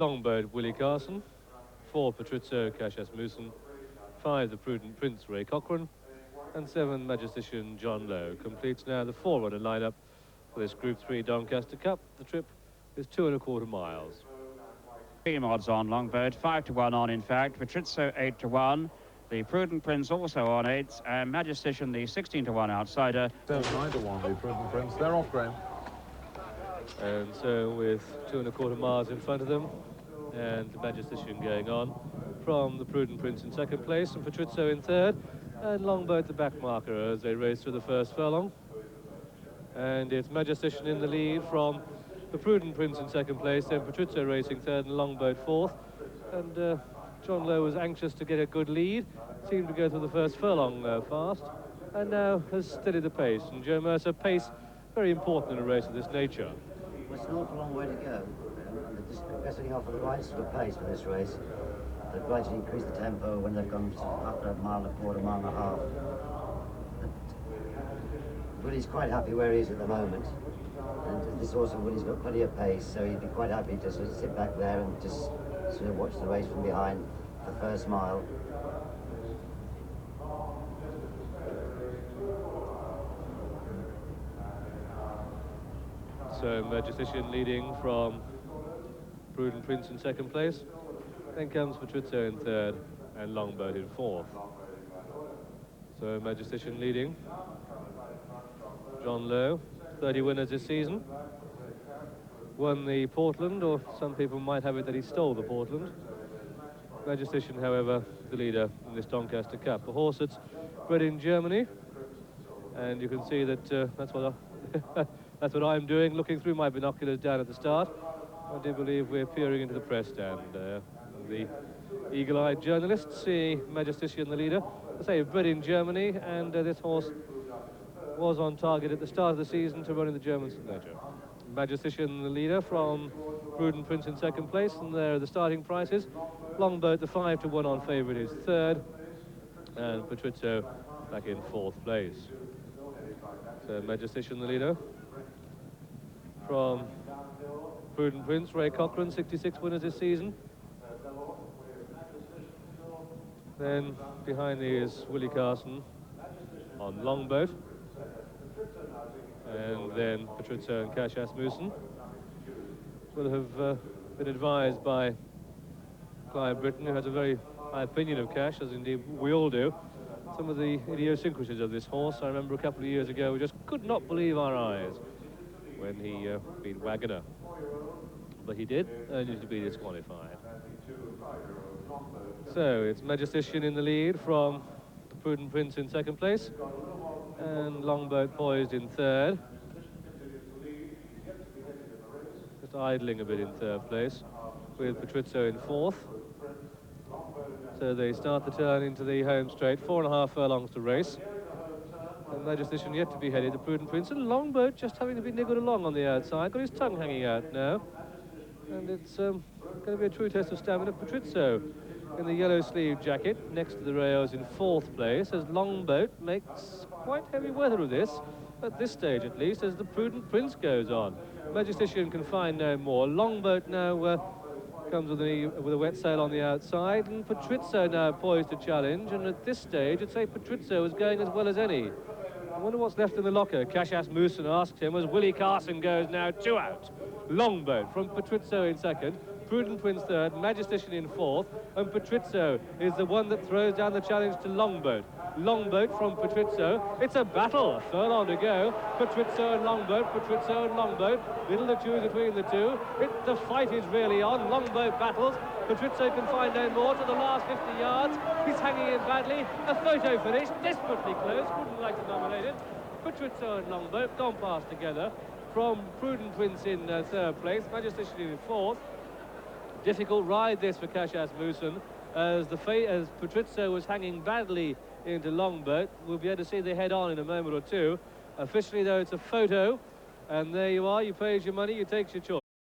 Longboat, Willie Carson. 4, Petrizzo, Cash Asmussen. 5, the Prudent Prince, Ray Cochrane. And 7, Magistician, John Lowe. Completes now the 4-runner lineup for this Group 3 Doncaster Cup. The trip is 2¼ miles. Team odds on Longboat, 5-1 on, in fact. Petrizzo 8-1. The Prudent Prince also on 8, and Magistician the 16-1 outsider. 9-1, the Prudent Prince. They're off, Graham. And so with 2¼ miles in front of them, and the Magistician going on from the Prudent Prince in second place, and Petrizzo in third, and Longboat the back marker as they race through the first furlong. And it's Magistician in the lead from the Prudent Prince in second place, then Petrizzo racing third and Longboat fourth. And John Lowe was anxious to get a good lead, seemed to go through the first furlong fast, and now has steadied the pace. And Joe Mercer, pace very important in a race of this nature. Well, it's an awful long way to go, and they're just progressing off at the right sort of pace for this race. They've gradually increased the tempo when they've gone after a mile and a quarter, mile and a half. But Willie's quite happy where he is at the moment. And this horse, Willie's got plenty of pace, so he'd be quite happy to sort of sit back there and just sort of watch the race from behind the first mile. So Magistician leading from Prudent Prince in second place. Then comes Petrizzo in third and Longboat in fourth. So Magistician leading. John Lowe, 30 winners this season. Won the Portland, or some people might have it that he stole the Portland. Magistician, however, the leader in this Doncaster Cup. A horse that's bred in Germany. And you can see that that's what that's what I'm doing, looking through my binoculars down at the start. I do believe we're peering into the press stand. The eagle-eyed journalists see Magistician the leader. I say bred in Germany, and this horse was on target at the start of the season to run in the German signature. Magistician the leader from Prudent Prince in second place, and there are the starting prices. Longboat, the 5-1 on favourite, is third, and Petrizzo back in fourth place. So Magistician the leader. From Prudent Prince, Ray Cochrane, 66 winners this season. Then behind me is Willie Carson on Longboat. And then Petrizzo and Cash Asmussen will have been advised by Clive Britton, who has a very high opinion of Cash, as indeed we all do. Some of the idiosyncrasies of this horse, I remember a couple of years ago, we just could not believe our eyes when he beat Wagoner. But he did, only to be disqualified. So it's Magistician in the lead from the Prudent Prince in second place, and Longboat poised in third. Just idling a bit in third place, with Petrizzo in fourth. So they start the turn into the home straight, 4½ furlongs to race. And Magistician yet to be headed, the Prudent Prince, and Longboat just having to be niggled along on the outside, got his tongue hanging out now. And it's going to be a true test of stamina. Petrizzo in the yellow sleeve jacket next to the rails in fourth place, as Longboat makes quite heavy weather of this, at this stage at least, as the Prudent Prince goes on. Magistician can find no more. Longboat now comes with a wet sail on the outside, and Petrizzo now poised to challenge, and at this stage I'd say Petrizzo is going as well as any. I wonder what's left in the locker. Cash Asmussen asked him as Willie Carson goes now 2 out. Longboat from Petrizzo in second, Prudent Prince third, Magistician in fourth, and Petrizzo is the one that throws down the challenge to Longboat. Longboat from Petrizzo. It's a battle, a furlong to go. Petrizzo and Longboat, Petrizzo and Longboat. Little to choose between the two. The fight is really on. Longboat battles. Petrizzo can find no more to the last 50 yards. He's hanging in badly. A photo finish, desperately close. Wouldn't like to nominate it. Petrizzo and Longboat gone past together. From Prudent Prince in third place, Magistician in fourth. Difficult ride this for Cash Asmussen, as Petrizzo was hanging badly into Longboat. We'll be able to see the head on in a moment or two. Officially, though, it's a photo, and there you are. You pays your money, you takes your choice.